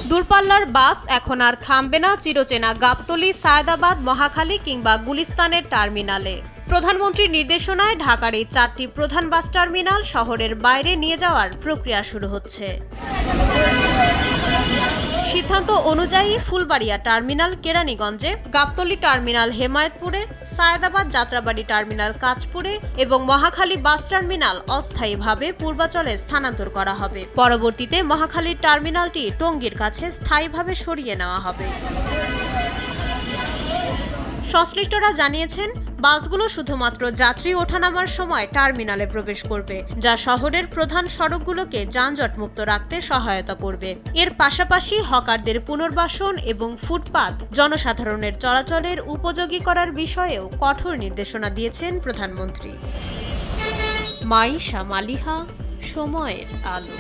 দূরপাল্লার বাস এখন আর থামবে না চিরচেনা গাবতলী, সায়েদাবাদ, মহাখালী কিংবা গুলিস্তানের টার্মিনালে। প্রধানমন্ত্রীর নির্দেশনায় ঢাকার এই 4টি প্রধান বাস টার্মিনাল শহরের বাইরে নিয়ে যাওয়ার প্রক্রিয়া শুরু হচ্ছে। সিদ্ধান্ত অনুযায়ী ফুলবাড়িয়া টার্মিনাল কেরানীগঞ্জে, গাবতলী টার্মিনাল হেমায়েতপুরে, সায়েদাবাদ যাত্রাবাড়ি টার্মিনাল কাঁচপুরে এবং মহাখালী বাস টার্মিনাল অস্থায়ীভাবে পূর্বাচলে স্থানান্তর করা হবে। পরবর্তীতে মহাখালীর টার্মিনালটি টঙ্গীর কাছে স্থায়ীভাবে সরিয়ে নেওয়া হবে। সংশ্লিষ্টরা জানিয়েছেন, বাসগুলো শুধুমাত্র যাত্রী ওঠানামার সময় টার্মিনালে প্রবেশ করবে, যা শহরের প্রধান সড়কগুলোকে যানজটমুক্ত রাখতে সহায়তা করবে। এর পাশাপাশি হকারদের পুনর্বাসন এবং ফুটপাত জনসাধারণের চলাচলের উপযোগী করার বিষয়েও কঠোর নির্দেশনা দিয়েছেন প্রধানমন্ত্রী। মাইশা মালিহা, সময়ের আলো।